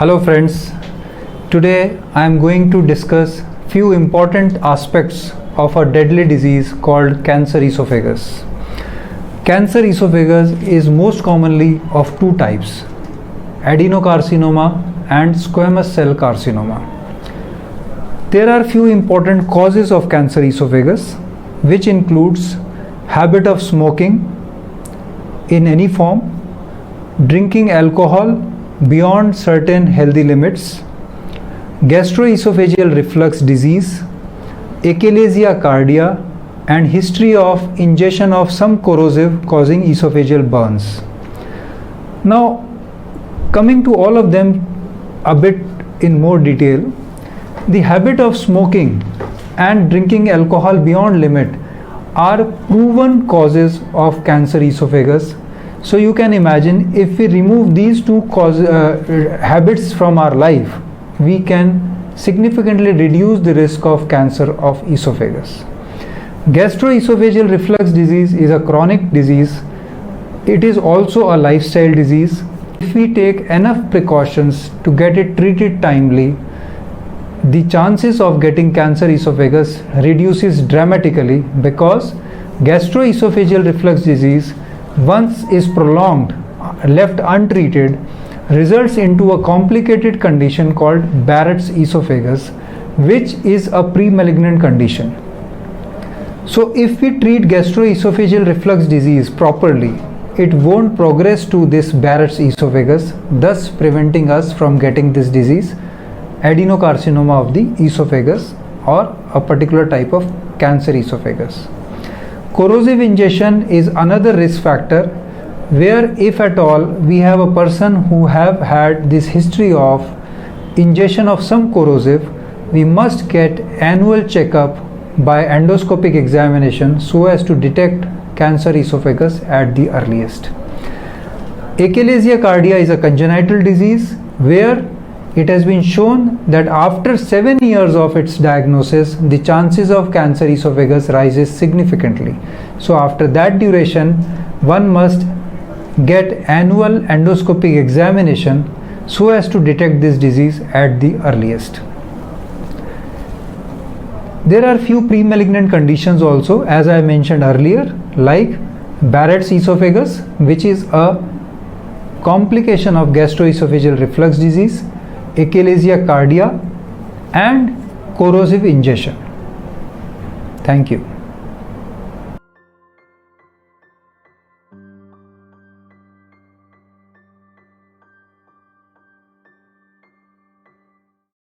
Hello friends, today I am going to discuss few important aspects of a deadly disease called cancer esophagus. Cancer esophagus is most commonly of two types, adenocarcinoma and squamous cell carcinoma. There are few important causes of cancer esophagus, which includes habit of smoking in any form, drinking alcohol beyond certain healthy limits, gastroesophageal reflux disease, achalasia cardia, and history of ingestion of some corrosive causing esophageal burns. Now, coming to all of them a bit in more detail, the habit of smoking and drinking alcohol beyond limit are proven causes of cancer esophagus. So you can imagine, if we remove these two habits from our life, we can significantly reduce the risk of cancer of esophagus. Gastroesophageal reflux disease is a chronic disease. It is also a lifestyle disease. If we take enough precautions to get it treated timely, the chances of getting cancer esophagus reduces dramatically, because gastroesophageal reflux disease, once is prolonged, left untreated, results into a complicated condition called Barrett's esophagus, which is a pre-malignant condition. So if we treat gastroesophageal reflux disease properly, it won't progress to this Barrett's esophagus, thus preventing us from getting this disease, adenocarcinoma of the esophagus, or a particular type of cancer esophagus. Corrosive ingestion is another risk factor, where if at all we have a person who have had this history of ingestion of some corrosive, we must get annual checkup by endoscopic examination so as to detect cancer esophagus at the earliest. Achalasia cardia is a congenital disease where it has been shown that after 7 years of its diagnosis, the chances of cancer esophagus rises significantly. So after that duration, one must get annual endoscopic examination so as to detect this disease at the earliest. There are few pre-malignant conditions also, as I mentioned earlier, like Barrett's esophagus, which is a complication of gastroesophageal reflux disease, achalasia cardia, and corrosive ingestion. Thank you.